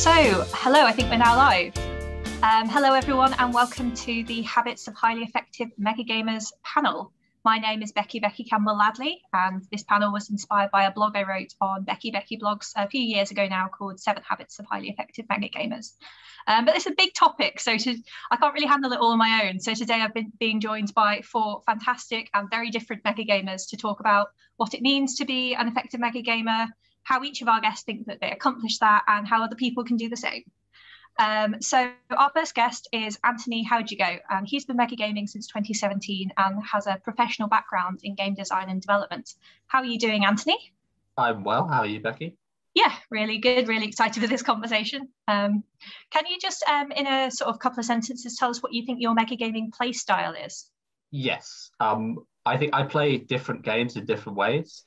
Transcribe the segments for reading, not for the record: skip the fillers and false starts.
Hello, I think we're now live. Hello everyone and welcome to the Habits of Highly Effective Megagamers panel. My name is Becky Campbell-Ladley and this panel was inspired by a blog I wrote on BeckyBecky Blogs a few years ago now called 7 Habits of Highly Effective Megagamers. But it's a big topic, so I can't really handle it all on my own. So today I've been being joined by 4 fantastic and very different megagamers to talk about what it means to be an effective megagamer, how each of our guests think that they accomplish that, and how other people can do the same. So our first guest is Anthony Howgego, and he's been megagaming since 2017 and has a professional background in game design and development. How are you doing, Anthony? I'm well. How are you, Becky? Yeah, really good. Really excited for this conversation. Can you just, in a sort of couple of sentences, tell us what you think your megagaming play style is? Yes. I think I play different games in different ways.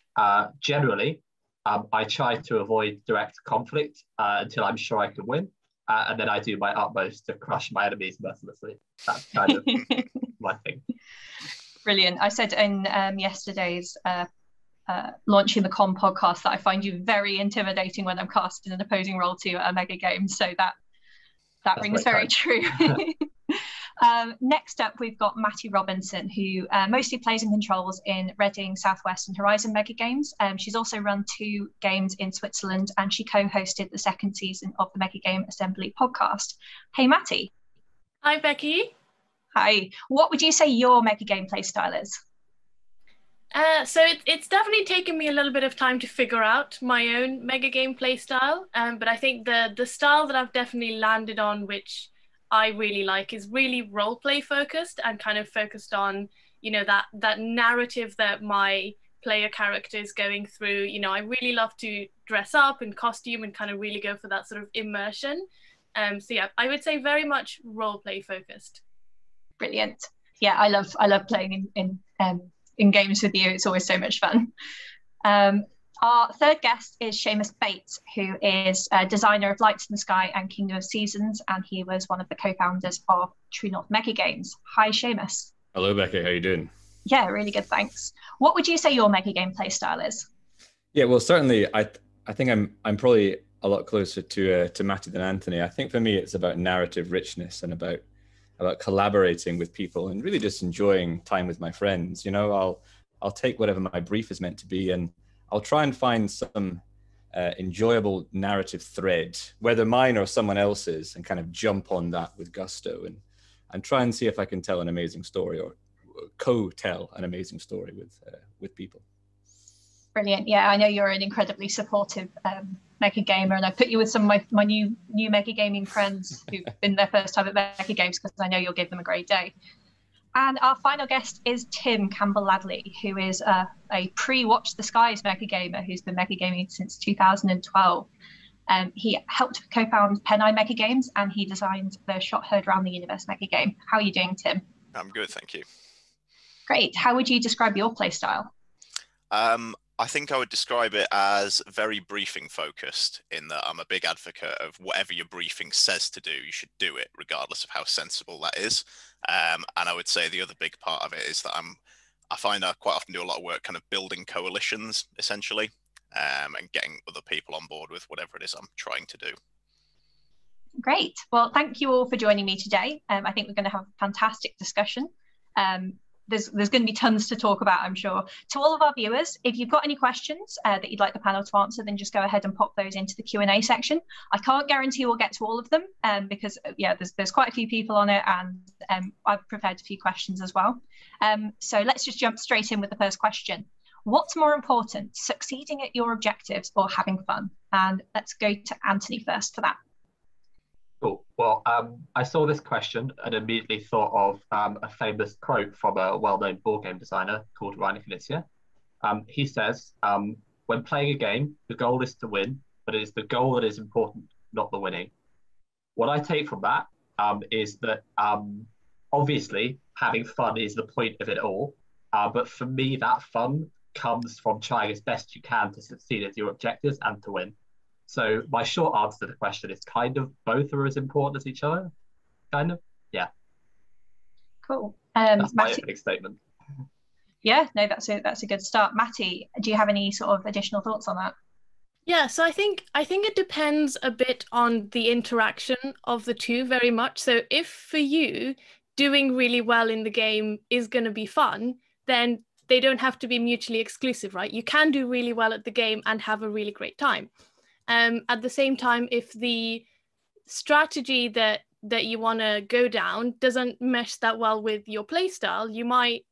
Generally, I try to avoid direct conflict until I'm sure I can win. And then I do my utmost to crush my enemies mercilessly. That's kind of my thing. Brilliant. I said in yesterday's Launching the Con podcast that I find you very intimidating when I'm casting an opposing role to a mega game. So that rings very true. Next up, we've got Matty Robinson, who mostly plays and controls in Reading, Southwest and Horizon Mega Games. She's also run 2 games in Switzerland and she co-hosted the 2nd season of the Mega Game Assembly podcast. Hey, Matty. Hi, Becky. Hi. What would you say your mega game play style is? So it's definitely taken me a little bit of time to figure out my own mega game play style. But I think the style that I've definitely landed on, which I really like, is really role play focused and kind of focused on, you know, that narrative that my player character is going through. You know, I really love to dress up in costume and kind of really go for that sort of immersion. So yeah, I would say very much role play focused. Brilliant. Yeah, I love playing in games with you. It's always so much fun. Our third guest is Seumas Bates, who is a designer of Lights in the Sky and Kingdom of Seasons, and he was one of the co-founders of True North Mega Games. Hi, Seumas. Hello, Becky. How you doing? Yeah, really good, thanks. What would you say your mega game play style is? Yeah, well, certainly, I think I'm probably a lot closer to Matty than Anthony. I think for me, it's about narrative richness and about collaborating with people and really just enjoying time with my friends. You know, I'll take whatever my brief is meant to be and I'll try and find some enjoyable narrative thread, whether mine or someone else's, and kind of jump on that with gusto and try and see if I can tell an amazing story or co-tell an amazing story with people. Brilliant. Yeah, I know you're an incredibly supportive mega gamer, and I put you with some of my new mega gaming friends who've been their first time at mega games because I know you'll give them a great day. And our final guest is Tim Campbell-Ladley, who is a pre-Watch the Skies mega gamer who's been mega gaming since 2012. He helped co-found Peneye Mega Games and he designed the Shot Heard Round the Universe mega game. How are you doing, Tim? I'm good, thank you. Great. How would you describe your play style? I think I would describe it as very briefing focused, in that I'm a big advocate of whatever your briefing says to do, you should do it regardless of how sensible that is. And I would say the other big part of it is that I find I quite often do a lot of work kind of building coalitions essentially, and getting other people on board with whatever it is I'm trying to do. Great. Well, thank you all for joining me today. I think we're going to have a fantastic discussion. There's going to be tons to talk about, I'm sure. To all of our viewers, if you've got any questions that you'd like the panel to answer, then just go ahead and pop those into the Q&A section. I can't guarantee we'll get to all of them because, yeah, there's quite a few people on it and I've prepared a few questions as well. So let's just jump straight in with the first question. What's more important, succeeding at your objectives or having fun? And let's go to Anthony first for that. Cool. Well, I saw this question and immediately thought of a famous quote from a well-known board game designer called Rainer Knizia. He says, when playing a game, the goal is to win, but it is the goal that is important, not the winning. What I take from that is that obviously having fun is the point of it all, but for me, that fun comes from trying as best you can to succeed at your objectives and to win. So my short answer to the question is kind of both are as important as each other, kind of. Yeah. Cool. That's my Matty, opening statement. Yeah, no, that's a good start. Matty, do you have any sort of additional thoughts on that? Yeah, so I think it depends a bit on the interaction of the two very much. So if for you doing really well in the game is going to be fun, then they don't have to be mutually exclusive, right? You can do really well at the game and have a really great time. At the same time, if the strategy that you want to go down doesn't mesh that well with your playstyle, you might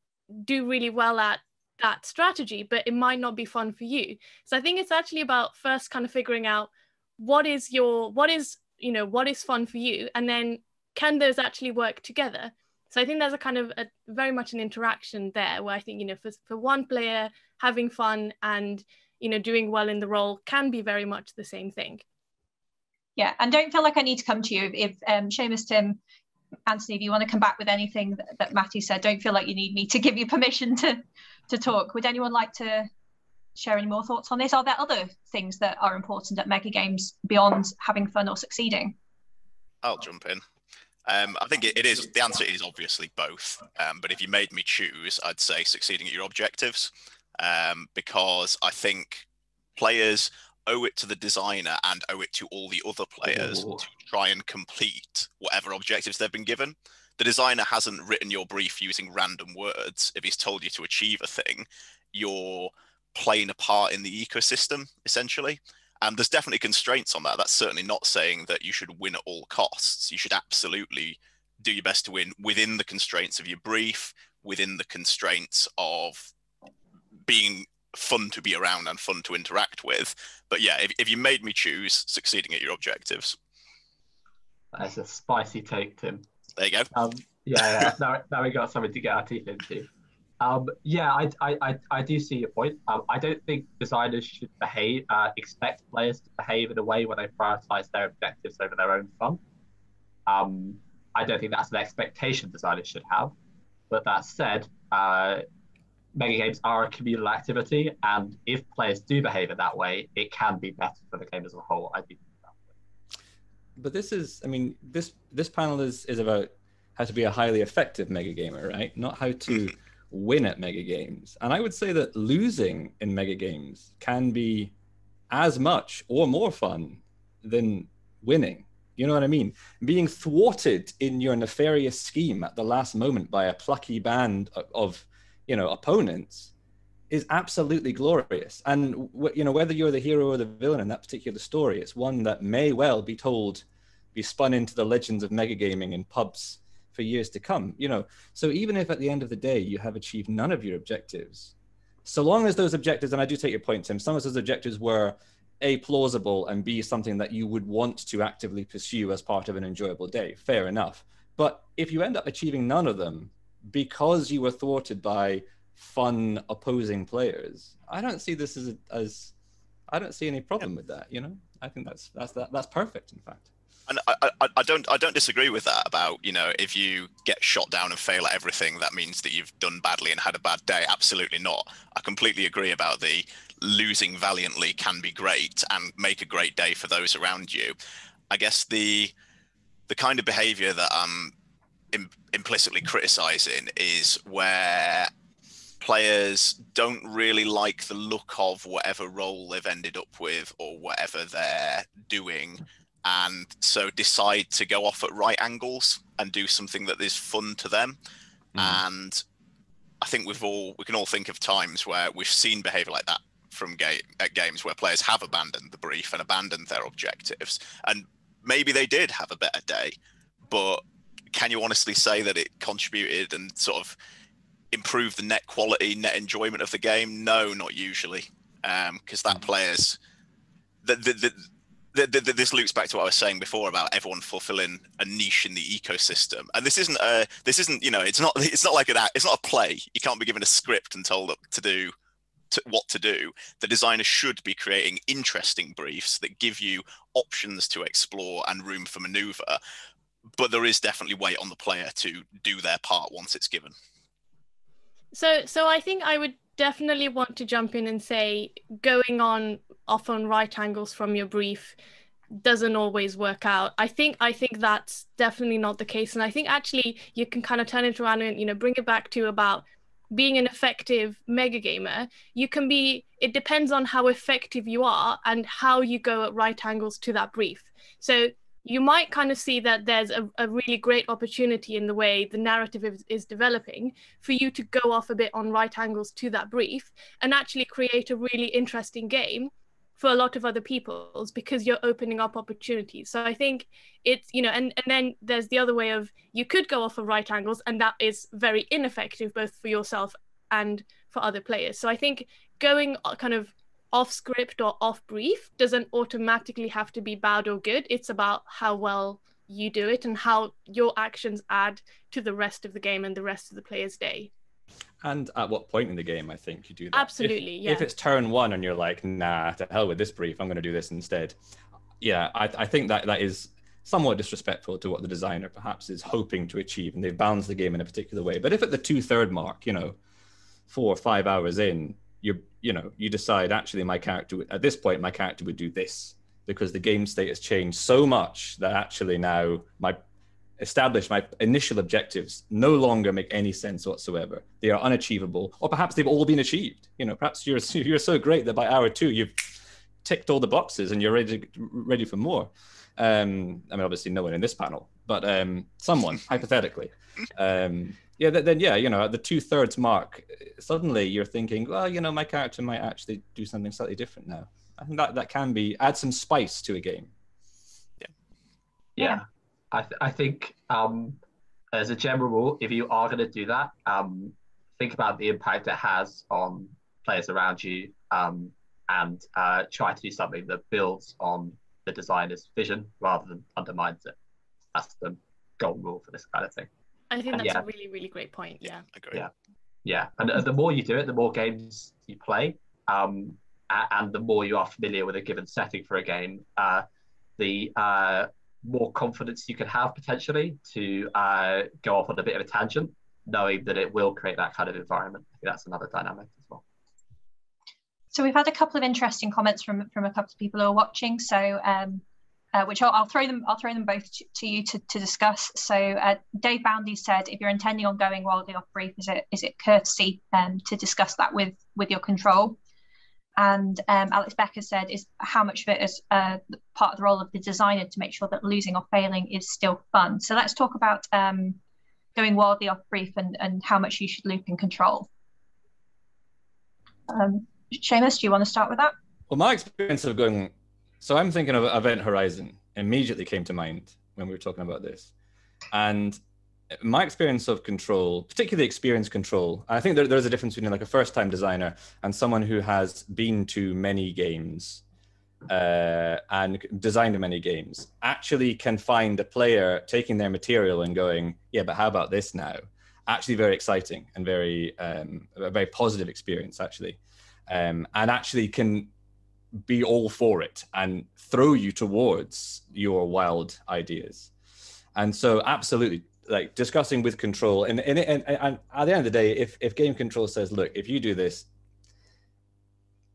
do really well at that strategy, but it might not be fun for you. So I think it's actually about first kind of figuring out what is fun for you, and then can those actually work together. So I think there's a kind of a very much an interaction there, where I think, for one player, having fun and doing well in the role can be very much the same thing. Yeah, and don't feel like I need to come to you if Seumas, Tim, Anthony, if you want to come back with anything that Matty said, don't feel like you need me to give you permission to talk. Would anyone like to share any more thoughts on this? Are there other things that are important at mega games beyond having fun or succeeding? I'll jump in. I think it is, the answer is obviously both. But if you made me choose, I'd say succeeding at your objectives, because I think players owe it to the designer and owe it to all the other players to try and complete whatever objectives they've been given. The designer hasn't written your brief using random words. If he's told you to achieve a thing, you're playing a part in the ecosystem, essentially. And there's definitely constraints on that. That's certainly not saying that you should win at all costs. You should absolutely do your best to win within the constraints of your brief, within the constraints of being fun to be around and fun to interact with. But yeah, if you made me choose, succeeding at your objectives. That's a spicy take, Tim. There you go. Yeah. Now we got something to get our teeth into. Yeah, I do see your point. I don't think designers should expect players to behave in a way where they prioritize their objectives over their own fun. I don't think that's an expectation designers should have. But that said, mega games are a communal activity, and if players do behave in that way, it can be better for the game as a whole. I do think that way. But this panel is about how to be a highly effective mega gamer, right? Not how to win at mega games. And I would say that losing in mega games can be as much or more fun than winning. You know what I mean? Being thwarted in your nefarious scheme at the last moment by a plucky band of opponents is absolutely glorious. And whether you're the hero or the villain in that particular story, it's one that may well be spun into the legends of metagaming in pubs for years to come. So even if at the end of the day you have achieved none of your objectives, so long as those objectives, and I do take your point, Tim, some of those objectives were A, plausible, and B, something that you would want to actively pursue as part of an enjoyable day, fair enough. But if you end up achieving none of them because you were thwarted by fun opposing players, I don't see this as I don't see any problem with that. I think that's perfect, in fact. And I don't disagree with that about, if you get shot down and fail at everything, that means that you've done badly and had a bad day. Absolutely not. I completely agree about the losing valiantly can be great and make a great day for those around you. I guess the kind of behavior that I'm implicitly criticizing is where players don't really like the look of whatever role they've ended up with or whatever they're doing, and so decide to go off at right angles and do something that is fun to them. And I think we can all think of times where we've seen behavior like that at games where players have abandoned the brief and abandoned their objectives, and maybe they did have a better day, but can you honestly say that it contributed and sort of improved the net quality, net enjoyment of the game? No, not usually, because that players this loops back to what I was saying before about everyone fulfilling a niche in the ecosystem. And this isn't it's not like it's not a play. You can't be given a script and told what to do. The designer should be creating interesting briefs that give you options to explore and room for maneuver. But there is definitely weight on the player to do their part once it's given. So I think I would definitely want to jump in and say going off on right angles from your brief doesn't always work out. I think that's definitely not the case. And I think actually you can kind of turn it around and, bring it back to about being an effective mega gamer, it depends on how effective you are and how you go at right angles to that brief. So you might kind of see that there's a really great opportunity in the way the narrative is developing for you to go off a bit on right angles to that brief and actually create a really interesting game for a lot of other people's, because you're opening up opportunities. So I think it's, and then there's the other way of, you could go off of right angles and that is very ineffective both for yourself and for other players. So I think going kind of off script or off brief doesn't automatically have to be bad or good. It's about how well you do it and how your actions add to the rest of the game and the rest of the player's day. And at what point in the game, I think you do that. Absolutely, if it's turn one and you're like, nah, to hell with this brief, I'm going to do this instead. Yeah, I think that is somewhat disrespectful to what the designer perhaps is hoping to achieve, and they've balanced the game in a particular way. But if at the 2/3 mark, 4 or 5 hours in, you decide, actually, my character would do this, because the game state has changed so much that actually now my initial objectives no longer make any sense whatsoever. They are unachievable, or perhaps they've all been achieved. Perhaps you're so great that by hour 2 you've ticked all the boxes and you're ready for more. I mean, obviously no one in this panel, but someone hypothetically. Then at the 2/3 mark, suddenly you're thinking, well, my character might actually do something slightly different now. I think that can add some spice to a game. Yeah. I think as a general rule, if you are going to do that, think about the impact it has on players around you, and try to do something that builds on the designer's vision rather than undermines it. That's the golden rule for this kind of thing. I think that's a really, really great point. Yeah. Agree. Yeah. And the more you do it, the more games you play, and the more you are familiar with a given setting for a game, the more confidence you can have potentially to go off on a bit of a tangent, knowing that it will create that kind of environment. I think that's another dynamic as well. So we've had a couple of interesting comments from a couple of people who are watching. So which I'll throw them both to you to discuss. So Dave Boundy said, if you're intending on going wildly off brief, is it courtesy to discuss that with your control? And Alex Becker said, is how much of it is part of the role of the designer to make sure that losing or failing is still fun? So let's talk about going wildly off brief and how much you should loop and control. Seumas, do you want to start with that? Well, my experience of going, so I'm thinking of Event Horizon, immediately came to mind when we were talking about this. And my experience of control, particularly experience control, I think there's a difference between like a first-time designer and someone who has been to many games and designed many games, actually can find a player taking their material and going, yeah, but how about this now? Actually very exciting and a very positive experience, actually. And actually can be all for it and throw you towards your wild ideas. And so absolutely, like discussing with control, and at the end of the day, if game control says, look, if you do this,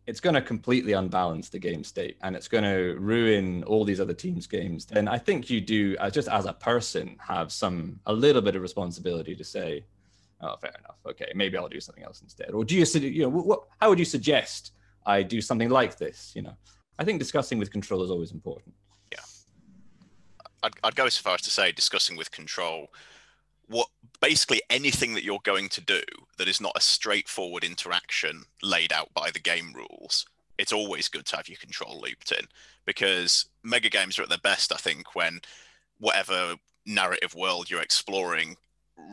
it's going to completely unbalance the game state and it's going to ruin all these other teams' games, then I think you do, just as a person, have a little bit of responsibility to say, oh, fair enough, okay, maybe I'll do something else instead. Or do you, how would you suggest I do something like this? I think discussing with control is always important. I'd go so far as to say discussing with control basically anything that you're going to do that is not a straightforward interaction laid out by the game rules. It's always good to have your control looped in, because mega games are at their best, I think, when whatever narrative world you're exploring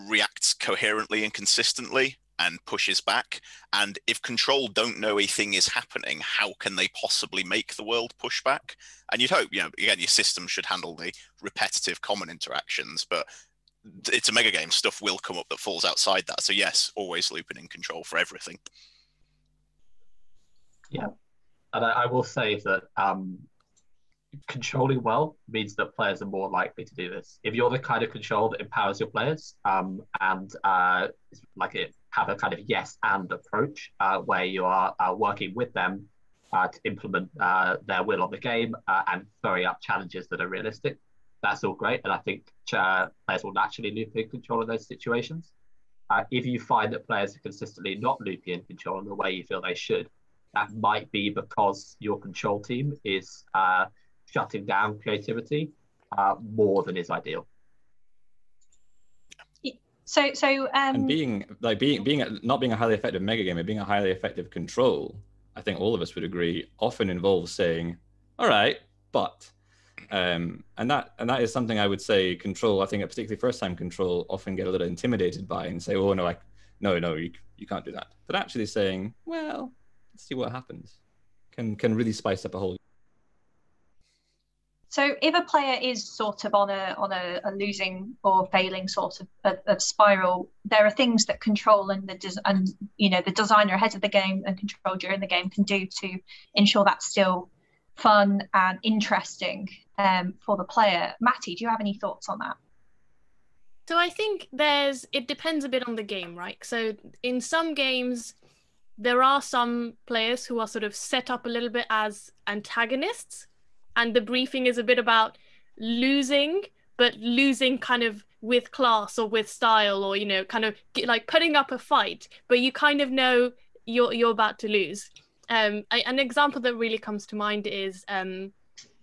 reacts coherently and consistently and pushes back. And if control don't know a thing is happening, how can they possibly make the world push back? And you'd hope, again, your system should handle the repetitive common interactions, but it's a mega game, stuff will come up that falls outside that. So yes, always looping in control for everything. Yeah, and I will say that controlling well means that players are more likely to do this. If you're the kind of control that empowers your players and have a kind of yes and approach where you are working with them to implement their will on the game and throwing up challenges that are realistic, that's all great. And I think players will naturally loop in control of those situations. If you find that players are consistently not looping in control in the way you feel they should, that might be because your control team is shutting down creativity more than is ideal. And being not being a highly effective megagamer, being a highly effective control, I think all of us would agree, often involves saying, all right, but and that is something I would say control, I think particularly first time control often get a little intimidated by and say, oh no, you can't do that. But actually saying, well, let's see what happens, can really spice up a whole. So if a player is sort of on a losing or failing sort of spiral, there are things that control and the designer ahead of the game and control during the game can do to ensure that's still fun and interesting for the player. Matty, do you have any thoughts on that? So I think it depends a bit on the game, right? So in some games, there are some players who are sort of set up a little bit as antagonists, and the briefing is a bit about losing, but losing kind of with class or with style, or, kind of like putting up a fight, but you kind of know you're about to lose. An example that really comes to mind is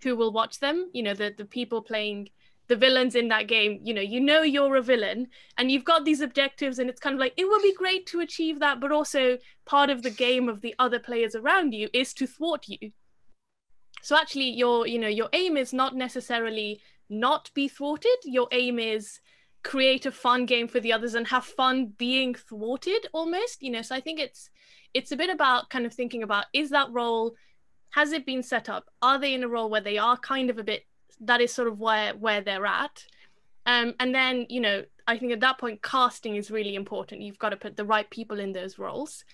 Who Will Watch Them? The people playing the villains in that game, you're a villain and you've got these objectives, and it's kind of like, it would be great to achieve that, but also part of the game of the other players around you is to thwart you. So actually your aim is not necessarily not be thwarted. Your aim is create a fun game for the others and have fun being thwarted almost, So I think it's a bit about kind of thinking about, is that role, has it been set up? Are they in a role where they are kind of a bit, that is sort of where they're at? And then, I think at that point, casting is really important. You've got to put the right people in those roles.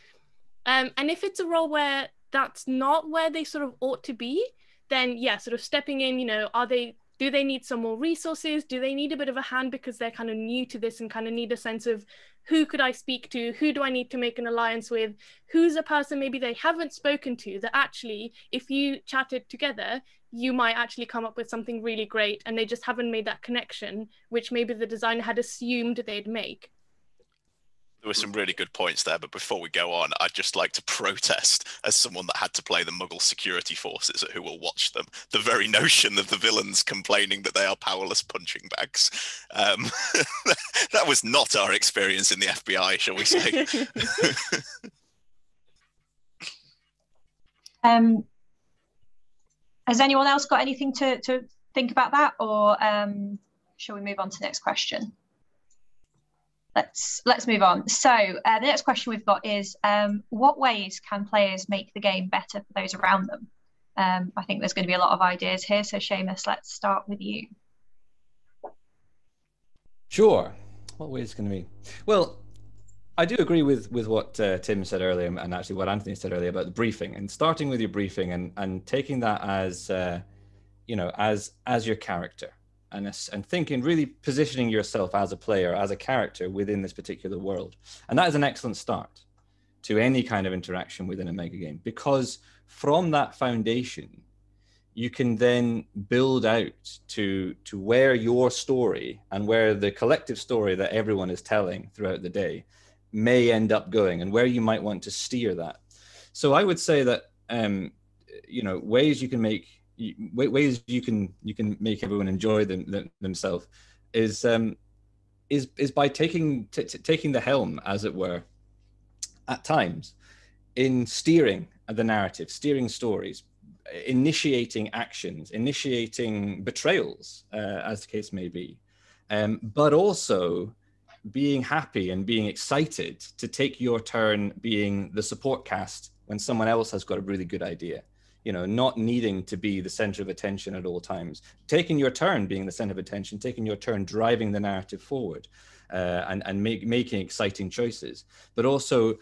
And if it's a role where that's not where they sort of ought to be, then yeah, sort of stepping in, do they need some more resources? Do they need a bit of a hand because they're kind of new to this and kind of need a sense of, who could I speak to? Who do I need to make an alliance with? Who's a person maybe they haven't spoken to that actually, if you chatted together, you might actually come up with something really great, and they just haven't made that connection, which maybe the designer had assumed they'd make. There were some really good points there, but before we go on, I'd just like to protest, as someone that had to play the Muggle security forces at Who Will Watch Them, the very notion of the villains complaining that they are powerless punching bags. That was not our experience in the FBI, shall we say. Has anyone else got anything to think about that, or shall we move on to the next question? Let's move on. So the next question we've got is, what ways can players make the game better for those around them? I think there's going to be a lot of ideas here. So Seumas, let's start with you. Sure. What ways can we? Well, I do agree with what Tim said earlier, and actually what Anthony said earlier about the briefing, and starting with your briefing and taking that as as your character. And thinking, really positioning yourself as a player, as a character within this particular world. And that is an excellent start to any kind of interaction within a mega game, because from that foundation, you can then build out to where your story and where the collective story that everyone is telling throughout the day may end up going, and where you might want to steer that. So I would say that, ways you can make everyone enjoy themselves is by taking the helm, as it were, at times, in steering the narrative, steering stories, initiating actions, initiating betrayals, as the case may be, but also being happy and being excited to take your turn being the support cast when someone else has got a really good idea. Not needing to be the center of attention at all times, taking your turn being the center of attention, taking your turn driving the narrative forward, and making exciting choices, but also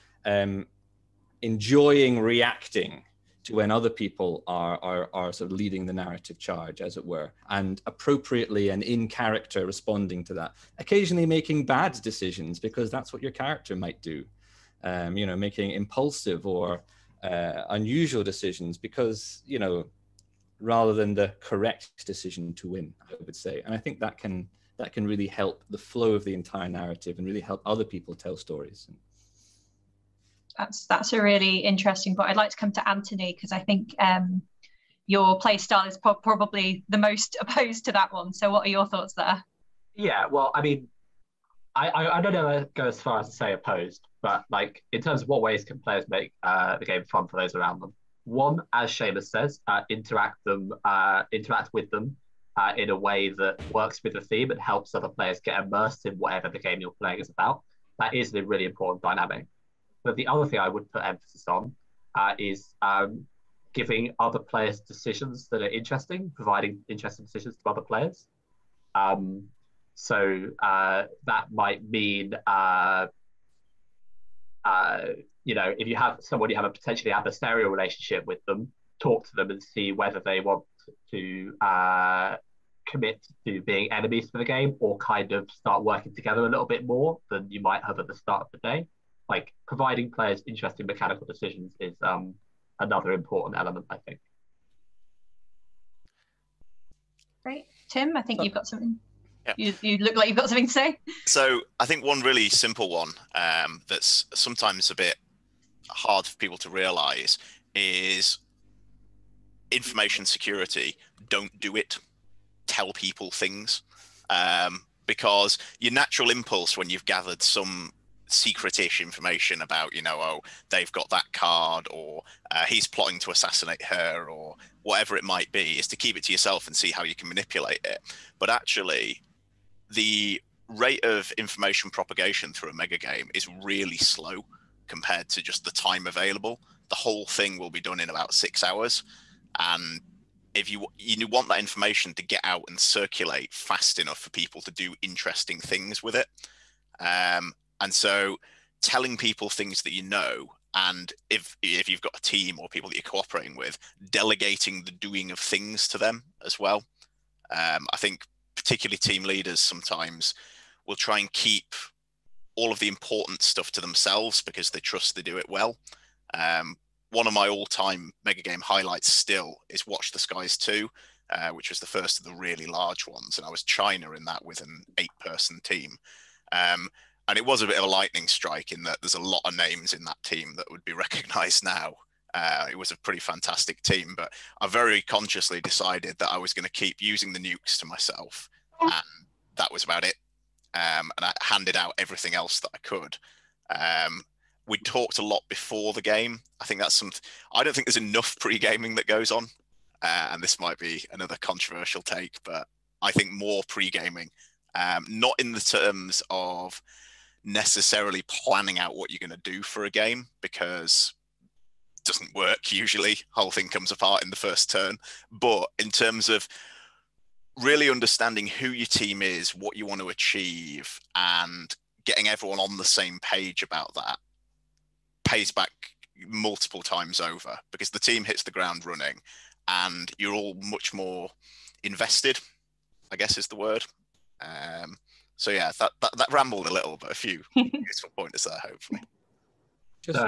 enjoying reacting to when other people are sort of leading the narrative charge, as it were, and appropriately and in character responding to that. Occasionally making bad decisions, because that's what your character might do, making impulsive or unusual decisions, because rather than the correct decision to win, I would say. And I think that can that can really help the flow of the entire narrative and really help other people tell stories. That's a really interesting point. I'd like to come to Anthony, because I think your play style is probably the most opposed to that one. So what are your thoughts there? Yeah, well, I mean, I don't know go as far as to say opposed, but like in terms of what ways can players make the game fun for those around them. One, as Seumas says, interact with them in a way that works with the theme and helps other players get immersed in whatever the game you're playing is about. That is a really important dynamic. But the other thing I would put emphasis on is giving other players decisions that are interesting, providing interesting decisions to other players. So that might mean, if you have someone you have a potentially adversarial relationship with them, talk to them and see whether they want to commit to being enemies for the game or kind of start working together a little bit more than you might have at the start of the day. Like providing players interesting mechanical decisions is another important element, I think. Great. Tim, I think you've got something. Yeah. You look like you've got something to say. So I think one really simple one that's sometimes a bit hard for people to realize is information security. Don't do it. Tell people things. Because your natural impulse when you've gathered some secret-ish information about, they've got that card, or he's plotting to assassinate her, or whatever it might be, is to keep it to yourself and see how you can manipulate it. But actually, the rate of information propagation through a mega game is really slow compared to just the time available. The whole thing will be done in about 6 hours. And if you want that information to get out and circulate fast enough for people to do interesting things with it. And so telling people things that you know, and if you've got a team or people that you're cooperating with, delegating the doing of things to them as well. I think particularly team leaders sometimes will try and keep all of the important stuff to themselves because they trust they do it well. One of my all-time mega game highlights still is Watch the Skies 2, which was the first of the really large ones. And I was China in that with an 8-person team. And it was a bit of a lightning strike in that there's a lot of names in that team that would be recognized now. It was a pretty fantastic team, but I very consciously decided that I was going to keep using the nukes to myself. And that was about it. And I handed out everything else that I could. We talked a lot before the game. I think that's something, I don't think there's enough pre-gaming that goes on. And this might be another controversial take, but I think more pre-gaming, not in the terms of necessarily planning out what you're going to do for a game, because it doesn't work usually. Whole thing comes apart in the first turn. But in terms of really understanding who your team is, what you want to achieve, and getting everyone on the same page about that pays back multiple times over, because the team hits the ground running and you're all much more invested, I guess is the word. So yeah, that rambled a little, but a few useful pointers there, hopefully.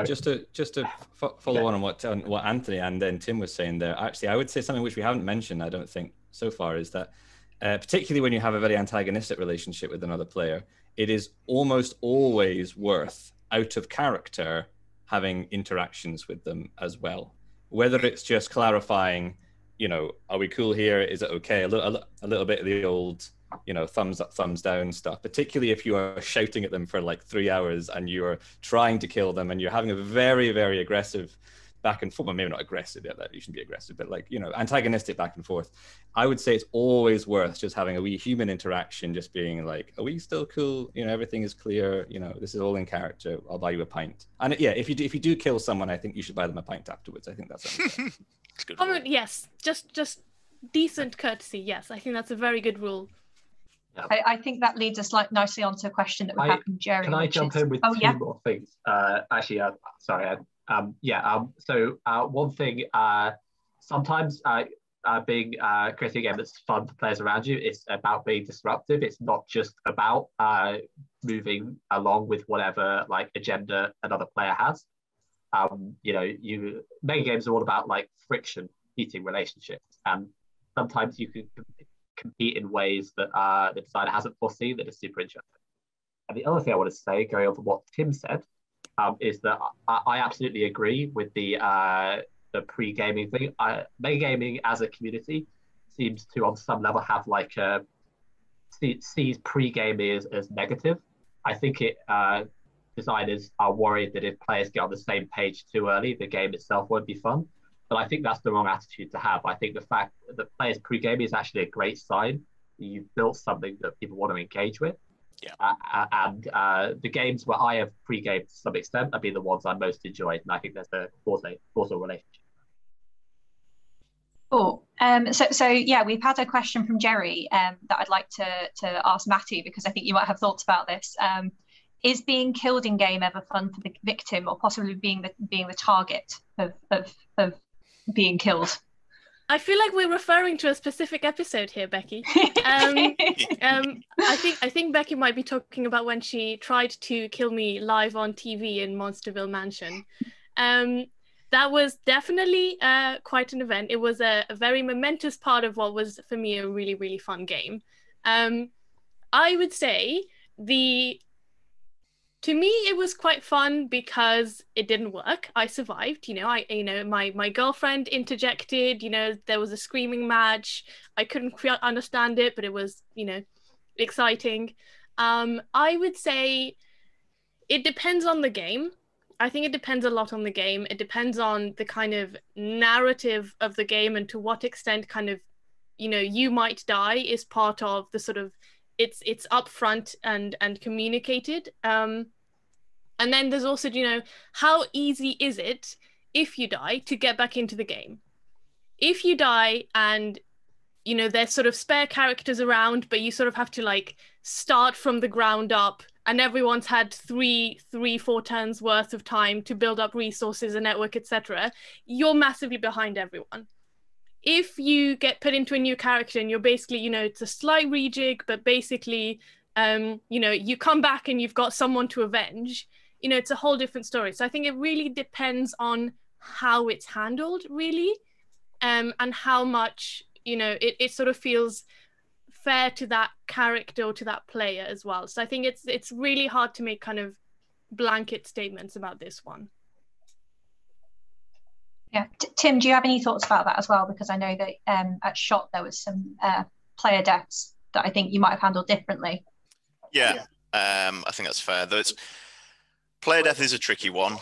Just to follow on what Anthony and then Tim was saying there, actually, I would say something which we haven't mentioned, I don't think, so far, is that particularly when you have a very antagonistic relationship with another player, it is almost always worth, out of character, having interactions with them as well. Whether it's just clarifying, are we cool here? Is it okay? A little bit of the old, thumbs up, thumbs down stuff, particularly if you are shouting at them for like 3 hours and you are trying to kill them and you're having a very, very aggressive back and forth, well, maybe not aggressive, you shouldn't be aggressive, but like, antagonistic back and forth. I would say it's always worth just having a wee human interaction, just being like, are we still cool? Everything is clear. This is all in character. I'll buy you a pint. And yeah, if you do kill someone, I think you should buy them a pint afterwards. I think that's good. Yes, just decent courtesy. Yes, I think that's a very good rule. Yeah. I think that leads us like nicely onto a question that we have from Jerry. Can I jump in with two more things? Sorry. So one thing, sometimes being creating a game that's fun for players around you, it's about being disruptive. It's not just about moving along with whatever like agenda another player has. Mega games are all about like friction, heating relationships, and sometimes you can compete in ways that the designer hasn't foreseen that is super interesting. And the other thing I want to say, going on from what Tim said, is that I absolutely agree with the pre-gaming thing. Megagaming as a community seems to, on some level, have like sees pre-gaming as negative. I think designers are worried that if players get on the same page too early, the game itself won't be fun. But I think that's the wrong attitude to have. I think the fact that players pre-gaming is actually a great sign that you've built something that people want to engage with. Yeah. And the games where I have pre-gamed to some extent have been the ones I most enjoyed, and I think there's a causal relationship. Cool. So yeah, we've had a question from Jerry that I'd like to ask Matty, because I think you might have thoughts about this. Is being killed in game ever fun for the victim, or possibly being the target of being killed? I feel like we're referring to a specific episode here, Becky. I think Becky might be talking about when she tried to kill me live on TV in Monsterville Mansion. That was definitely quite an event. It was a very momentous part of what was, for me, a really, really fun game. I would say to me, it was quite fun because it didn't work. I survived, my girlfriend interjected, there was a screaming match. I couldn't understand it, but it was, exciting. I would say it depends on the game. I think it depends a lot on the game. It depends on the kind of narrative of the game and to what extent kind of, you might die is part of the sort of, it's upfront and communicated. And then there's also, how easy is it if you die to get back into the game? If you die and, there's sort of spare characters around, but you sort of have to like start from the ground up, and everyone's had 3-4 turns worth of time to build up resources, a network, etc., you're massively behind everyone. If you get put into a new character and you're basically, it's a slight rejig, but basically, you come back and you've got someone to avenge, it's a whole different story. So I think it really depends on how it's handled, really, and how much, it sort of feels fair to that character or to that player as well. So I think it's really hard to make kind of blanket statements about this one. Yeah, Tim, do you have any thoughts about that as well? Because I know that at SHOT there was some player deaths that I think you might have handled differently. Yeah, I think that's fair. Though player death is a tricky one.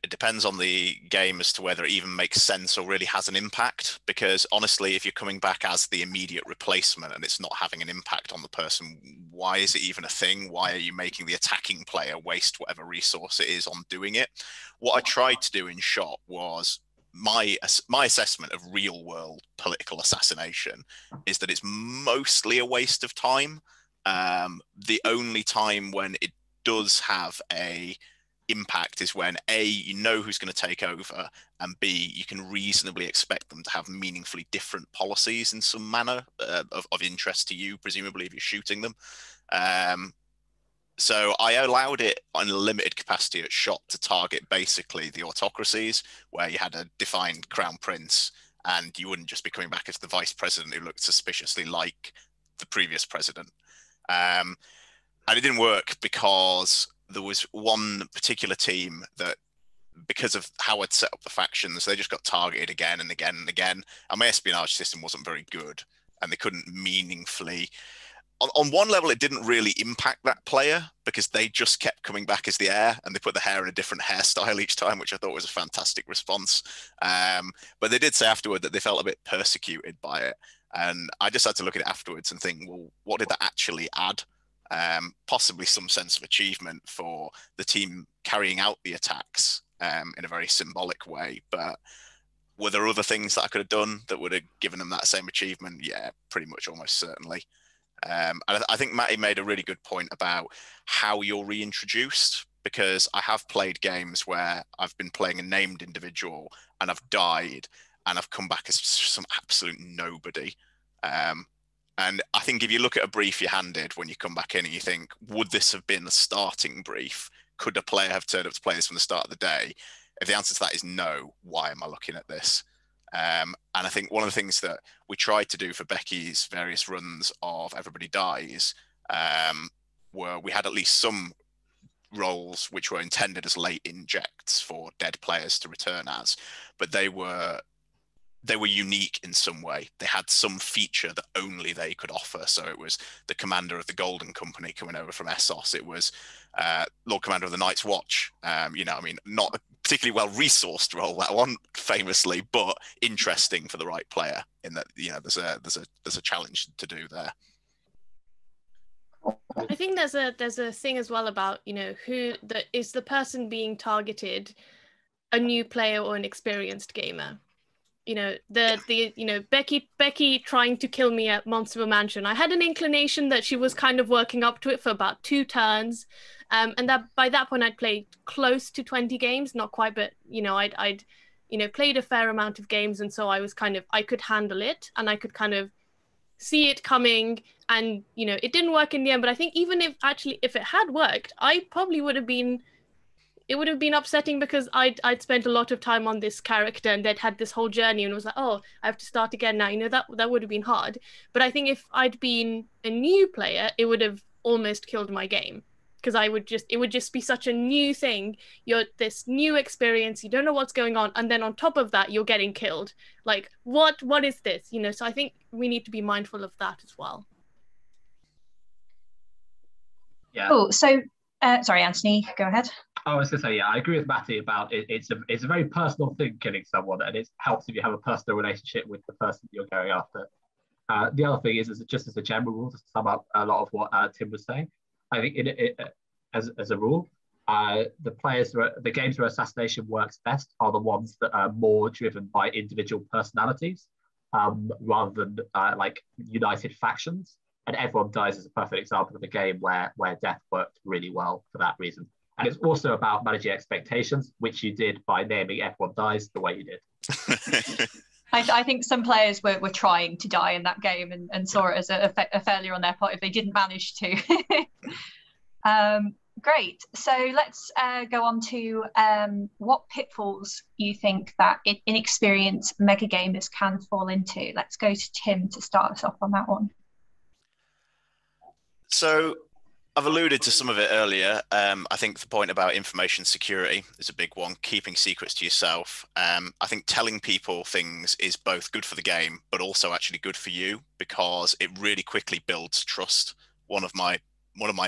It depends on the game as to whether it even makes sense or really has an impact. Because honestly, if you're coming back as the immediate replacement and it's not having an impact on the person, why is it even a thing? Why are you making the attacking player waste whatever resource it is on doing it? What I tried to do in SHOT was my assessment of real world political assassination is that it's mostly a waste of time. The only time when it does have a impact is when A, you know who's going to take over, and B, you can reasonably expect them to have meaningfully different policies in some manner of interest to you, presumably if you're shooting them. So I allowed it in a limited capacity at SHOT to target basically the autocracies, where you had a defined crown prince and you wouldn't just be coming back as the vice president who looked suspiciously like the previous president. And it didn't work because there was one particular team that, because of how I'd set up the factions, they just got targeted again and again and again. And my espionage system wasn't very good, and they couldn't meaningfully... On one level, it didn't really impact that player because they just kept coming back as the heir, and they put the hair in a different hairstyle each time, which I thought was a fantastic response. But they did say afterward that they felt a bit persecuted by it. And I just had to look at it afterwards and think, well, what did that actually add? Possibly some sense of achievement for the team carrying out the attacks in a very symbolic way. But were there other things that I could have done that would have given them that same achievement? Yeah, pretty much, almost certainly. And I think Matty made a really good point about how you're reintroduced, because I have played games where I've been playing a named individual and I've died and I've come back as some absolute nobody. And I think if you look at a brief you're handed when you come back in and you think, would this have been a starting brief? Could a player have turned up to play this from the start of the day? If the answer to that is no, why am I looking at this? And I think one of the things that we tried to do for Becky's various runs of Everybody Dies were we had at least some roles which were intended as late injects for dead players to return as, but they were unique in some way. They had some feature that only they could offer. So it was the commander of the Golden Company coming over from Essos. It was Lord Commander of the Night's Watch. Not a particularly well-resourced role, that one, famously, but interesting for the right player in that, there's a challenge to do there. I think there's a thing as well about, who is the person being targeted, a new player or an experienced gamer. Becky trying to kill me at Monster Mansion. I had an inclination that she was kind of working up to it for about 2 turns, and that by that point I'd played close to 20 games, not quite, but I'd played a fair amount of games, and so I could handle it, and I could kind of see it coming, and it didn't work in the end. But I think even if it had worked, it would have been upsetting because I'd spent a lot of time on this character and they'd had this whole journey, and it was like, oh, I have to start again now. That would have been hard. But I think if I'd been a new player, it would have almost killed my game, because it would just be such a new thing. You're this new experience, you don't know what's going on, and then on top of that, you're getting killed. Like, what is this? So I think we need to be mindful of that as well. Yeah. Cool. So, sorry, Anthony, go ahead. I was going to say, yeah, I agree with Matty about it. It's a very personal thing, killing someone, and it helps if you have a personal relationship with the person you're going after. The other thing is just as a general rule, to sum up a lot of what Tim was saying, I think as a rule, the games where assassination works best are the ones that are more driven by individual personalities rather than like united factions. And Everyone Dies is a perfect example of a game where death worked really well for that reason. And it's also about managing expectations, which you did by naming Everyone Dies the way you did. I think some players were trying to die in that game and saw it as a failure on their part if they didn't manage to. Great. So let's go on to what pitfalls you think that inexperienced megagamers can fall into. Let's go to Tim to start us off on that one. So I've alluded to some of it earlier. I think the point about information security is a big one, keeping secrets to yourself. I think telling people things is both good for the game, but also actually good for you, because it really quickly builds trust. One of my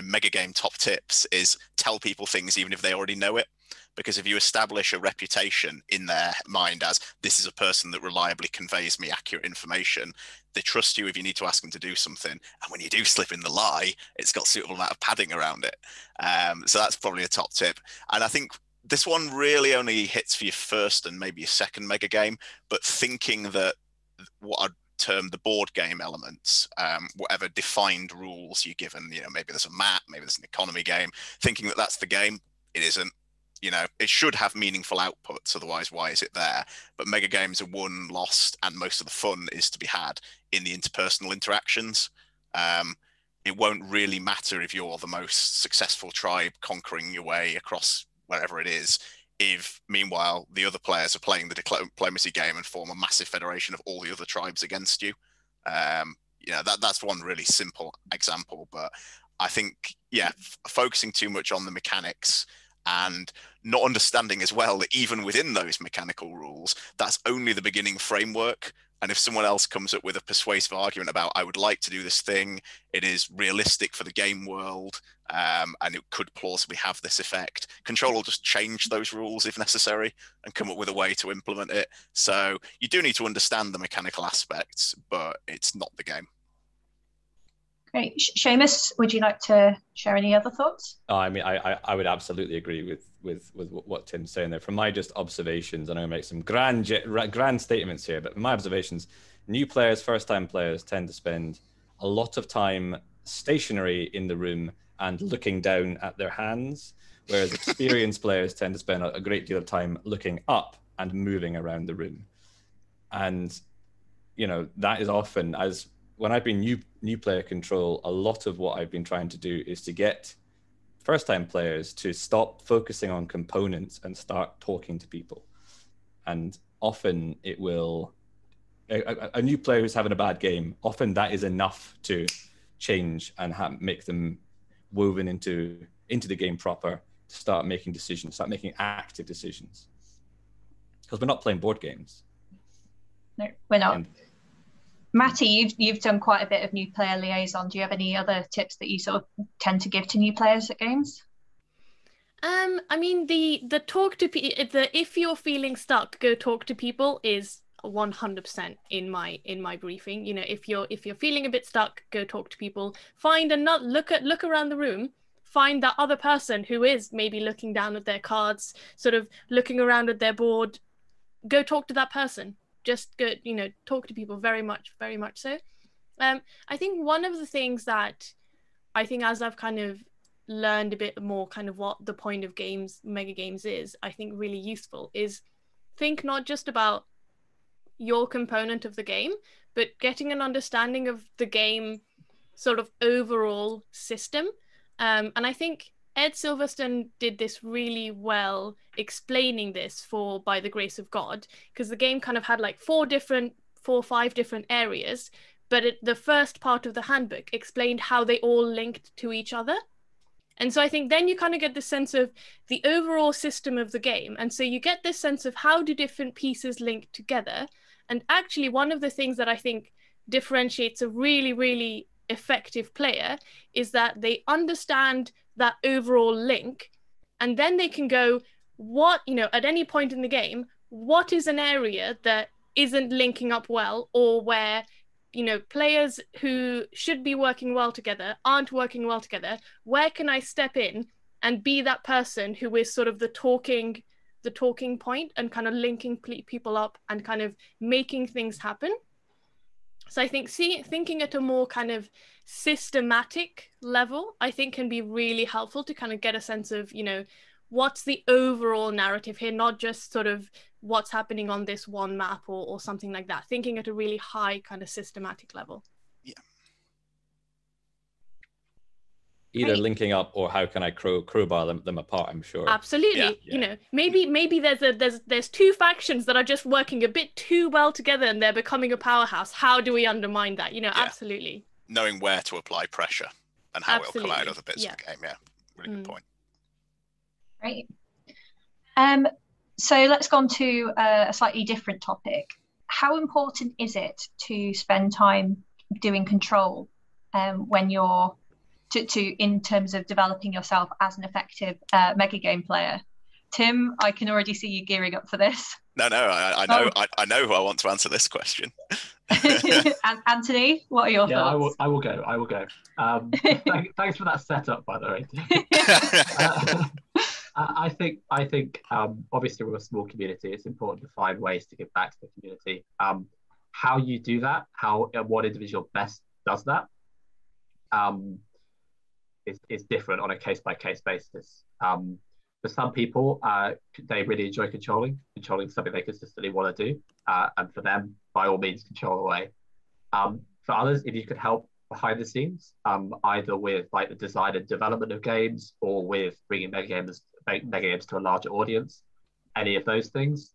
mega game top tips is tell people things even if they already know it. Because if you establish a reputation in their mind as this is a person that reliably conveys me accurate information, they trust you if you need to ask them to do something. And when you do slip in the lie, it's got suitable amount of padding around it. So that's probably a top tip. And I think this one really only hits for your first and maybe your second mega game, but thinking that what I'd term the board game elements, whatever defined rules you're given, maybe there's a map, maybe there's an economy game, thinking that that's the game, it isn't. It should have meaningful outputs, otherwise why is it there? But mega games are won, lost, and most of the fun is to be had in the interpersonal interactions. It won't really matter if you're the most successful tribe conquering your way across wherever it is, if meanwhile the other players are playing the diplomacy game and form a massive federation of all the other tribes against you. That's one really simple example, but I think, focusing too much on the mechanics and not understanding as well that even within those mechanical rules, that's only the beginning framework. And if someone else comes up with a persuasive argument about, I would like to do this thing, it is realistic for the game world, and it could plausibly have this effect, Control will just change those rules if necessary and come up with a way to implement it. So you do need to understand the mechanical aspects, but it's not the game. Great. Seumas, would you like to share any other thoughts? I mean, I would absolutely agree with what Tim's saying there. From my just observations, and I'm going to make some grand statements here, but from my observations, new players, first-time players tend to spend a lot of time stationary in the room and looking down at their hands, whereas experienced players tend to spend a great deal of time looking up and moving around the room. And, that is often, as when I've been new player control, a lot of what I've been trying to do is to get first-time players to stop focusing on components and start talking to people. And often it will a new player who's having a bad game, often that is enough to change and make them woven into the game proper, to start making decisions, start making active decisions. Because we're not playing board games. No, we're not. Matty, you've done quite a bit of new player liaison. Do you have any other tips that you sort of tend to give to new players at games? I mean, the talk to if you're feeling stuck, go talk to people is 100% in my briefing. You know, if you're feeling a bit stuck, go talk to people. Find another look around the room. Find that other person who is maybe looking down at their cards, sort of looking around at their board. Go talk to that person. Just go, talk to people very much so. I think one of the things that I think, as I've kind of learned a bit more kind of what the point of mega games is, I think really useful is think not just about your component of the game, but getting an understanding of the game sort of overall system. And I think Ed Silverstone did this really well, explaining this for By the Grace of God, because the game kind of had like 4 or 5 different areas, but the first part of the handbook explained how they all linked to each other. And so I think then you kind of get the sense of the overall system of the game. And so you get this sense of how do different pieces link together. And actually, one of the things that I think differentiates a really, really effective player is that they understand that overall link, and then they can go, at any point in the game, what is an area that isn't linking up well, or where players who should be working well together aren't working well together? Where can I step in and be that person who is sort of the talking point and kind of linking people up and kind of making things happen? So I think thinking at a more kind of systematic level, I think, can be really helpful to kind of get a sense of, what's the overall narrative here, not just sort of what's happening on this one map or something like that. Thinking at a really high kind of systematic level. Yeah. Either linking up or how can I crowbar them apart, I'm sure. Absolutely. Yeah. Maybe there's 2 factions that are just working a bit too well together and they're becoming a powerhouse. How do we undermine that? Absolutely. Knowing where to apply pressure and how it'll come out of other bits of the game. Yeah, really good point. Great. So let's go on to a slightly different topic. How important is it to spend time doing control when you're in terms of developing yourself as an effective mega game player? Tim, I can already see you gearing up for this. No, I know. I know who I want to answer this question. And Anthony, what are your thoughts? I will go. Thanks for that setup, by the way. I think obviously we're a small community. It's important to find ways to give back to the community. How you do that, what individual best does that, is different on a case-by-case basis. For some people, they really enjoy controlling something they consistently want to do, and for them, by all means, control away. For others, if you could help behind the scenes, either with like the design and development of games, or with bringing megagames to a larger audience, any of those things,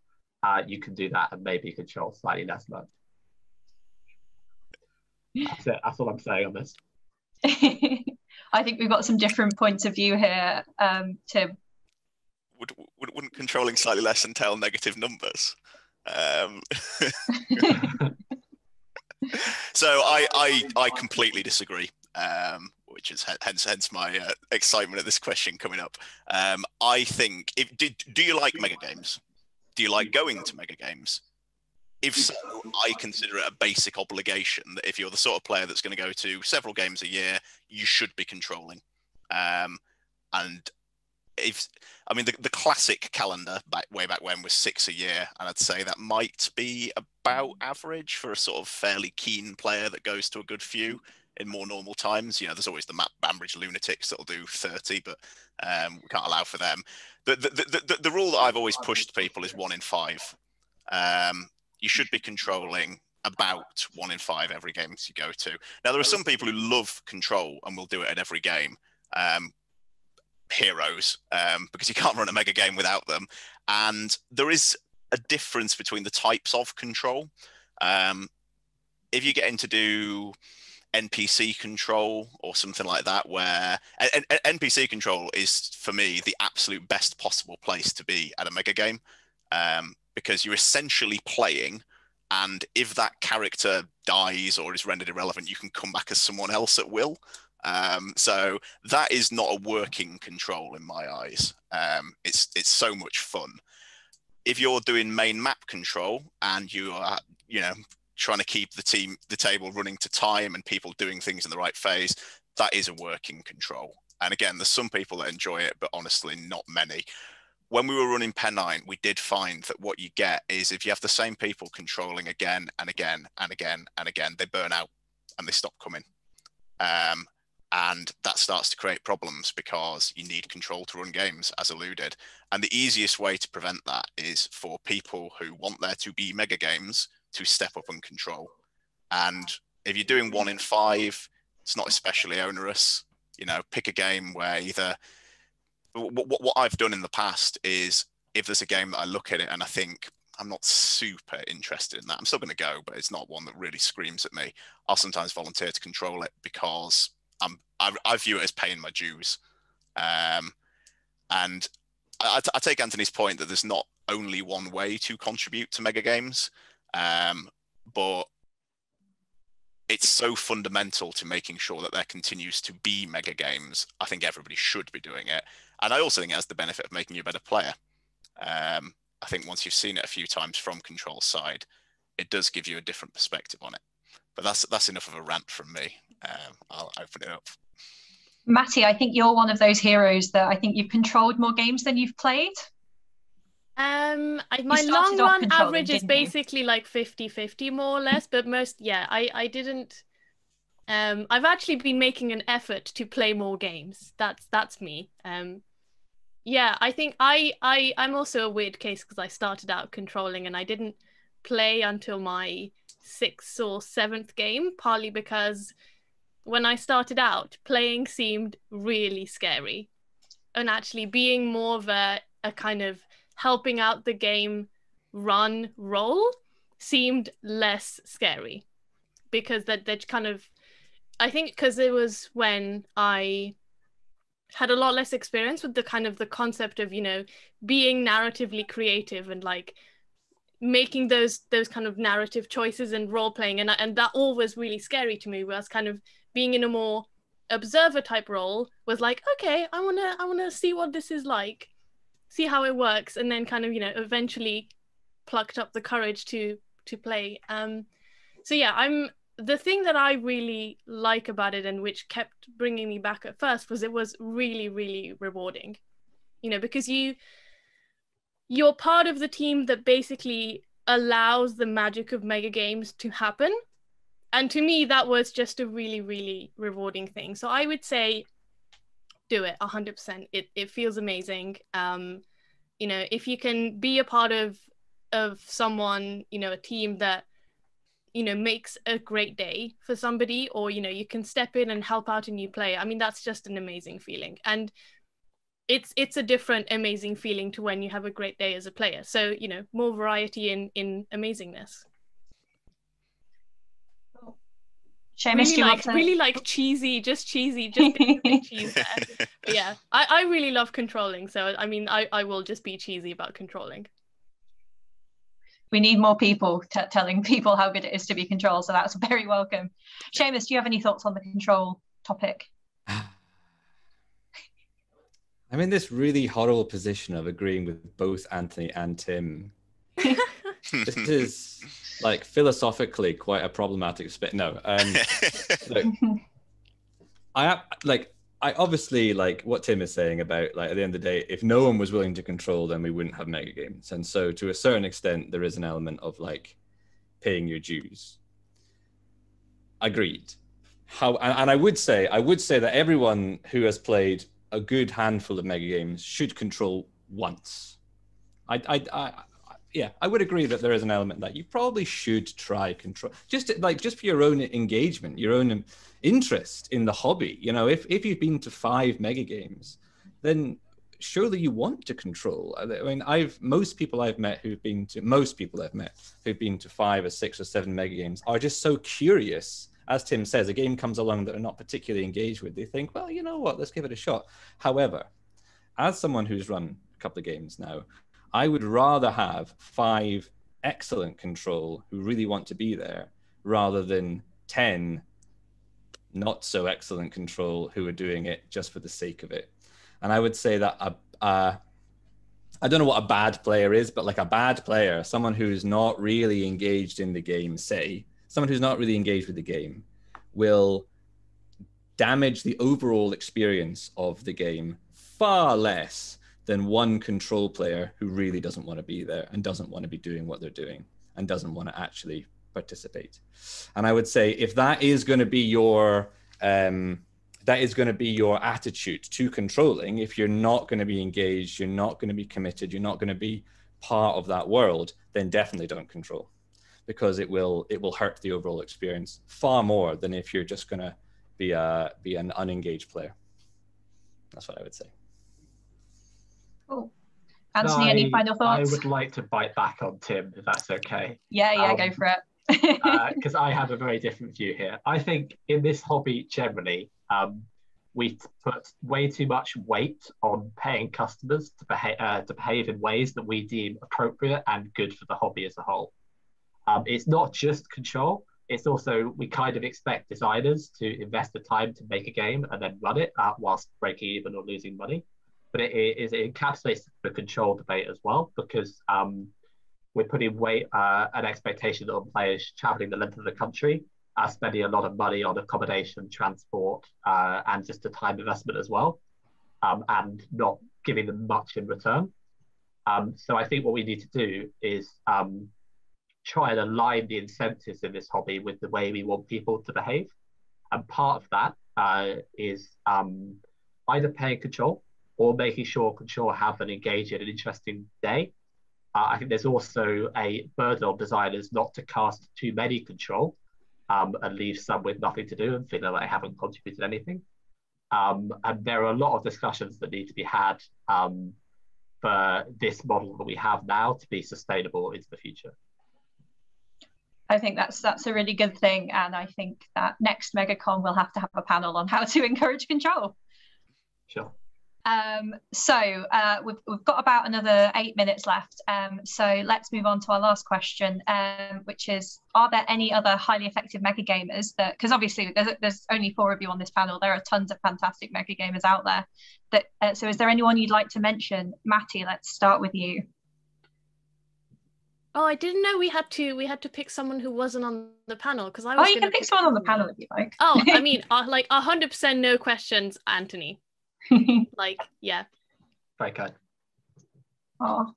you can do that and maybe control slightly less much. That's it. That's all I'm saying on this. I think we've got some different points of view here, Tim. Wouldn't controlling slightly less entail negative numbers? So I completely disagree, which is hence my excitement at this question coming up. I think, do you like mega games? Do you like going to mega games? If so, I consider it a basic obligation that if you're the sort of player that's going to go to several games a year, you should be controlling. And the classic calendar way back when was 6 a year, and I'd say that might be about average for a sort of fairly keen player that goes to a good few in more normal times. There's always the Bambridge lunatics that'll do 30, but we can't allow for them. The rule that I've always pushed people is 1 in 5. You should be controlling about 1 in 5 every game you go to. Now, there are some people who love control and will do it at every game. Heroes, because you can't run a mega game without them. And there is a difference between the types of control. If you get into do NPC control or something like that, where NPC control is, for me, the absolute best possible place to be at a mega game, because you're essentially playing, and if that character dies or is rendered irrelevant, you can come back as someone else at will. So that is not a working control in my eyes. It's so much fun. If you're doing main map control and you are, trying to keep the table running to time and people doing things in the right phase, that is a working control. And again, there's some people that enjoy it, but honestly, not many. When we were running Pen9, we did find that what you get is if you have the same people controlling again and again and again and again, they burn out and they stop coming. And that starts to create problems because you need control to run games, as alluded. And the easiest way to prevent that is for people who want there to be mega games to step up and control. And if you're doing 1 in 5, it's not especially onerous. Pick a game where either what I've done in the past is, if there's a game that I look at it and I think I'm not super interested in that, I'm still going to go, but it's not one that really screams at me, I'll sometimes volunteer to control it because I view it as paying my dues. And I take Anthony's point that there's not only one way to contribute to mega games, but it's so fundamental to making sure that there continues to be mega games. I think everybody should be doing it. And I also think it has the benefit of making you a better player. I think once you've seen it a few times from Control's side, it does give you a different perspective on it. But that's enough of a rant from me. I'll open it up. Matty, I think you're one of those heroes that I think you've controlled more games than you've played. My long run average is basically like 50-50 more or less, but I didn't. I've actually been making an effort to play more games. That's me. I think I'm also a weird case because I started out controlling and I didn't play until my 6th or 7th game, partly because when I started out, playing seemed really scary, and actually being more of a kind of helping out the game run role seemed less scary, because that kind of, I think because it was when I had a lot less experience with the kind of the concept of being narratively creative and like making those kind of narrative choices and role playing, and that all was really scary to me, whereas kind of being in a more observer type role was like, okay, I want to see what this is like, see how it works, and then kind of eventually plucked up the courage to play. I'm the thing that I really like about it, and which kept bringing me back at first, was it was really, really rewarding, because you're part of the team that basically allows the magic of mega games to happen. And to me, that was just a really, really rewarding thing. So I would say do it 100%. It feels amazing. If you can be a part of someone, a team that, makes a great day for somebody, or, you can step in and help out a new player. I mean, that's just an amazing feeling. And it's a different amazing feeling to when you have a great day as a player. So, more variety in amazingness. Seumas, really like cheesy, just cheese there. But yeah, I really love controlling. So, I mean, I will just be cheesy about controlling. We need more people telling people how good it is to be controlled. So that's very welcome. Seumas, do you have any thoughts on the control topic? I'm in this really horrible position of agreeing with both Anthony and Tim. This is like philosophically quite a problematic space. No, look, I obviously like what Tim is saying about, like, at the end of the day, if no one was willing to control, then we wouldn't have mega games. And so to a certain extent, there is an element of like paying your dues. Agreed. And I would say that everyone who has played a good handful of mega games should control once. I would agree that there is an element that you probably should try control, just for your own engagement, your own interest in the hobby. If you've been to 5 mega games, then surely you want to control. I mean, most people I've met who've been to 5 or 6 or 7 mega games are just so curious. As Tim says, a game comes along that they're not particularly engaged with. They think, well, you know what, let's give it a shot. However, as someone who's run a couple of games now, I would rather have 5 excellent control who really want to be there rather than 10 not so excellent control who are doing it just for the sake of it. And I would say that I don't know what a bad player is, but like a bad player, someone who's not really engaged in the game, someone who's not really engaged with the game, will damage the overall experience of the game far less than one control player who really doesn't want to be there and doesn't want to be doing what they're doing and doesn't want to actually participate. And I would say if that is going to be your attitude to controlling, if you're not going to be engaged, you're not going to be committed, you're not going to be part of that world, then definitely don't control, because it will hurt the overall experience far more than if you're just going to be an unengaged player. That's what I would say. Cool. Anthony, any final thoughts? I would like to bite back on Tim, if that's okay. Yeah, go for it. Because I have a very different view here. I think in this hobby generally, we put way too much weight on paying customers to behave in ways that we deem appropriate and good for the hobby as a whole. It's not just control. It's also, we kind of expect designers to invest the time to make a game and then run it whilst breaking even or losing money. But it encapsulates the control debate as well, because we're putting an expectation on players traveling the length of the country, spending a lot of money on accommodation, transport, and just a time investment as well, and not giving them much in return. So I think what we need to do is try and align the incentives in this hobby with the way we want people to behave. And part of that is either paying control or making sure control have an engaging and interesting day. I think there's also a burden on designers not to cast too many control and leave some with nothing to do and feeling like they haven't contributed anything. And there are a lot of discussions that need to be had for this model that we have now to be sustainable into the future. I think that's a really good thing, and I think that next MegaCon we'll have to have a panel on how to encourage control. Sure. So we've got about another 8 minutes left. So let's move on to our last question, which is, are there any other highly effective mega gamers that, because obviously there's only 4 of you on this panel, there are tons of fantastic mega gamers out there. That so is there anyone you'd like to mention? Matty, let's start with you. Oh, I didn't know we had to pick someone who wasn't on the panel, because I was. Oh, you can pick someone on the panel if you like. Oh, I mean, like 100% no questions, Anthony. Like, yeah. Very kind. Oh,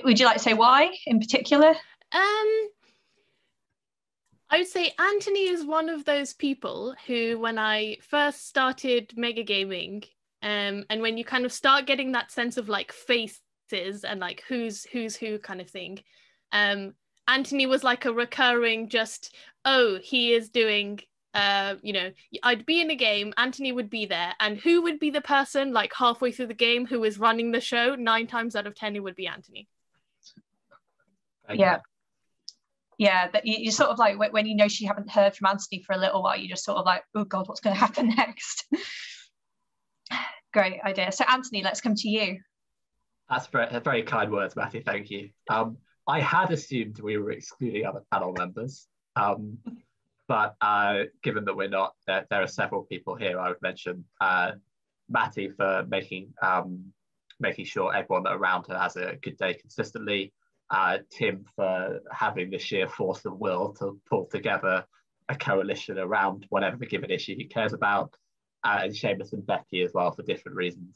would you like to say why in particular? I would say Anthony is one of those people who, when I first started mega gaming, and when you kind of start getting that sense of like faces and like who's who kind of thing, Anthony was like a recurring just, oh, he is doing, you know, I'd be in a game, Anthony would be there, and who would be the person like halfway through the game who is running the show? 9 times out of 10 it would be Anthony. Yeah. Yeah, that you sort of like, when you know you haven't heard from Anthony for a little while, you just sort of like, oh God, what's going to happen next? Great idea. So Anthony, let's come to you. That's very kind words, Matthew. Thank you. I had assumed we were excluding other panel members, but given that we're not, there are several people here. I would mention Matty for making sure everyone around her has a good day consistently. Tim for having the sheer force of will to pull together a coalition around whatever given issue he cares about, and Seumas and Becky as well for different reasons.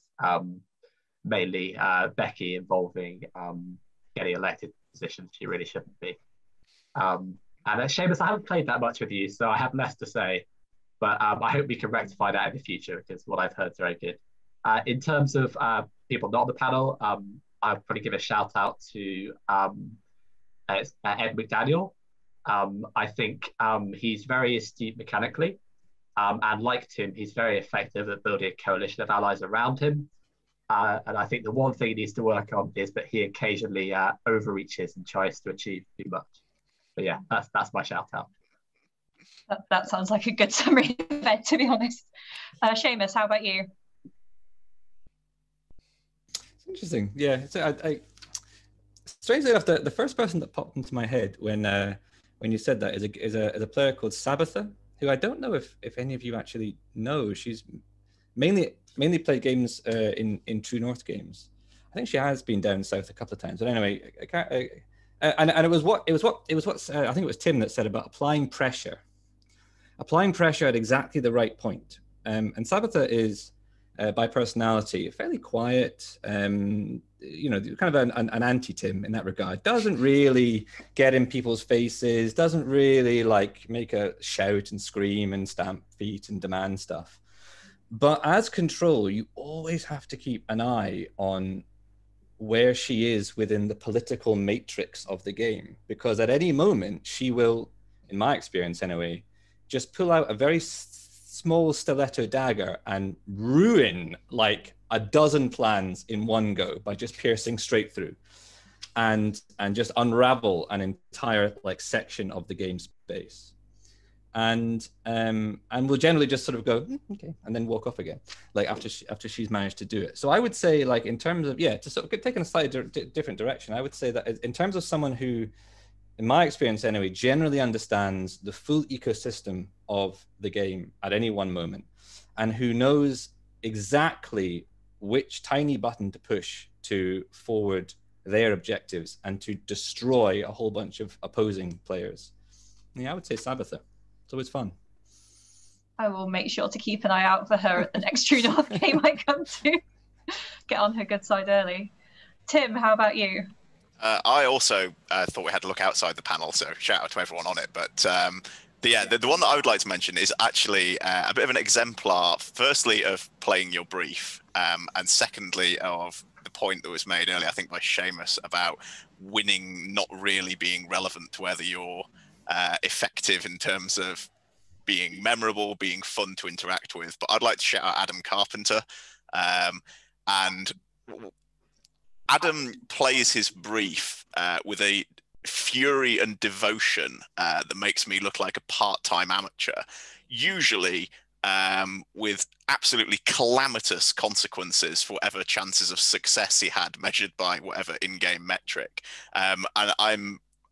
Mainly Becky involving getting elected positions she really shouldn't be. And Seumas, I haven't played that much with you, so I have less to say, but I hope we can rectify that in the future, because what I've heard is very good. In terms of people not on the panel, I'll probably give a shout out to Ed McDaniel. I think he's very astute mechanically, and like Tim, he's very effective at building a coalition of allies around him. And I think the one thing he needs to work on is that he occasionally overreaches and tries to achieve too much. But yeah, that's my shout out. That sounds like a good summary of it, to be honest. Seumas, how about you? It's interesting. Yeah. So strangely enough, the first person that popped into my head when you said that is a player called Sabitha, who I don't know if any of you actually know. She's mainly played games in True North games. I think she has been down south a couple of times. But anyway, and it was what I think it was Tim that said about applying pressure at exactly the right point. And Sabitha is by personality fairly quiet. Kind of an anti-Tim in that regard. Doesn't really get in people's faces. Doesn't really like make a shout and scream and stamp feet and demand stuff. But as control, you always have to keep an eye on where she is within the political matrix of the game, because at any moment she will, in my experience anyway, just pull out a very small stiletto dagger and ruin like a dozen plans in one go by just piercing straight through and just unravel an entire like section of the game space. And we'll generally just sort of go, okay, and then walk off again, like after she's managed to do it. So I would say, like, in terms of, to sort of taking a slightly different direction, I would say that in terms of someone who, in my experience anyway, generally understands the full ecosystem of the game at any one moment, and who knows exactly which tiny button to push to forward their objectives and to destroy a whole bunch of opposing players. Yeah, I would say Sabitha. It's always fun. I will make sure to keep an eye out for her at the next True North game I come to. Get on her good side early. Tim, how about you? I also thought we had to look outside the panel, so shout out to everyone on it. But the one that I would like to mention is actually a bit of an exemplar, firstly, of playing your brief, and secondly, of the point that was made earlier, I think by Seumas, about winning not really being relevant to whether you're effective in terms of being memorable, being fun to interact with. But I'd like to shout out Adam Carpenter. And Adam plays his brief with a fury and devotion that makes me look like a part-time amateur, usually with absolutely calamitous consequences for whatever chances of success he had, measured by whatever in-game metric. And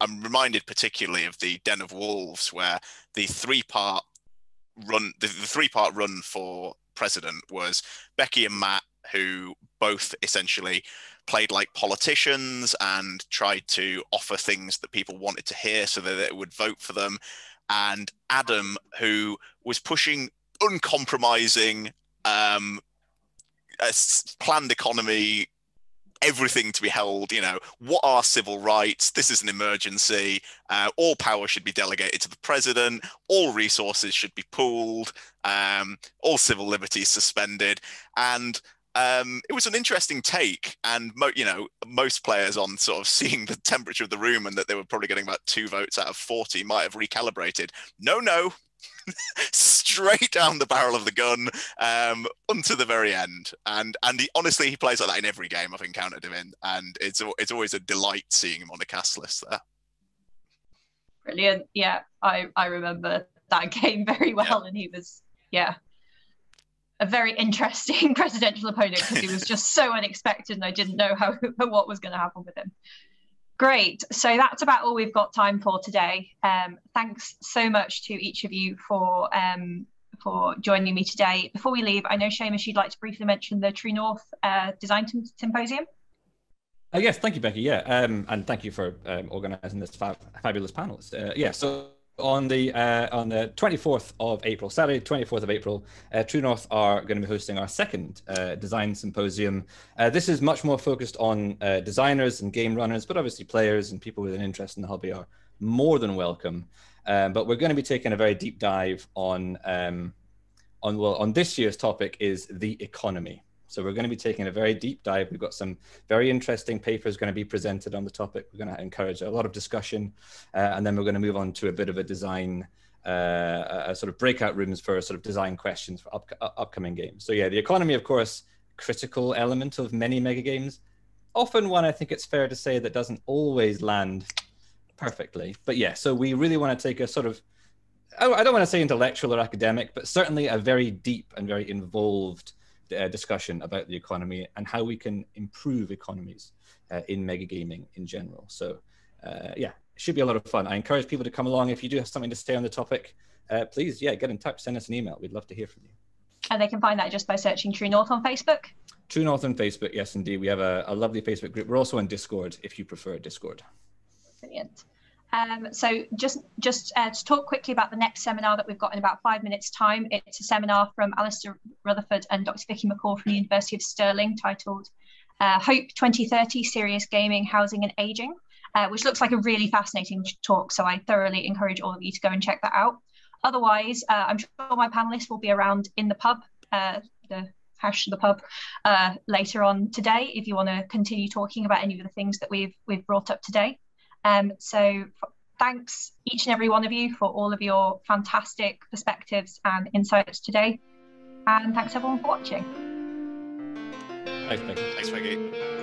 I'm reminded particularly of the Den of Wolves, where the three-part run for president was Becky and Matt, who both essentially played like politicians and tried to offer things that people wanted to hear so that they would vote for them. And Adam, who was pushing uncompromising a planned economy, everything to be held, what are civil rights? This is an emergency. All power should be delegated to the president. All resources should be pooled. All civil liberties suspended. And it was an interesting take. And, most players, on sort of seeing the temperature of the room and that they were probably getting about 2 votes out of 40, might have recalibrated. No. Straight down the barrel of the gun, unto the very end. And honestly, he plays like that in every game I've encountered him in, and it's always a delight seeing him on the cast list there. Brilliant. Yeah, I remember that game very well, and he was a very interesting presidential opponent, because he was just so unexpected, and I didn't know what was going to happen with him. Great. So that's about all we've got time for today. Thanks so much to each of you for joining me today. Before we leave, I know, Seumas, you'd like to briefly mention the True North Design Symposium. Yes, thank you, Becky. Yeah, and thank you for organising this fabulous panel. So on the 24th of April, Saturday, 24th of April, True North are going to be hosting our second design symposium. This is much more focused on designers and game runners, but obviously players and people with an interest in the hobby are more than welcome. But we're going to be taking a very deep dive on this year's topic is the economy. So we're going to be taking a very deep dive. We've got some very interesting papers going to be presented on the topic. We're going to encourage a lot of discussion, and then we're going to move on to a bit of a design, sort of breakout rooms for sort of design questions for upcoming games. So yeah, the economy, of course, critical element of many mega games. Often one, I think it's fair to say, that doesn't always land perfectly. But yeah, so we really want to take a sort of, I don't want to say intellectual or academic, but certainly a very deep and very involved discussion about the economy and how we can improve economies in mega gaming in general. So yeah, it should be a lot of fun. I encourage people to come along. If you do have something to say on the topic, please, yeah, get in touch, send us an email. We'd love to hear from you. And they can find that just by searching True North on Facebook. True North on Facebook, yes, indeed. We have a lovely Facebook group. We're also on Discord, if you prefer Discord. Brilliant. So just to talk quickly about the next seminar that we've got in about 5 minutes' time. It's a seminar from Alistair Rutherford and Dr. Vicky McCall from the University of Stirling, titled Hope 2030, Serious Gaming, Housing and Aging, which looks like a really fascinating talk. So I thoroughly encourage all of you to go and check that out. Otherwise, I'm sure my panelists will be around in the pub, the pub, later on today, if you want to continue talking about any of the things that we've brought up today. So thanks each and every one of you for all of your fantastic perspectives and insights today. And thanks everyone for watching. Thanks, Becky. Thanks, Becky.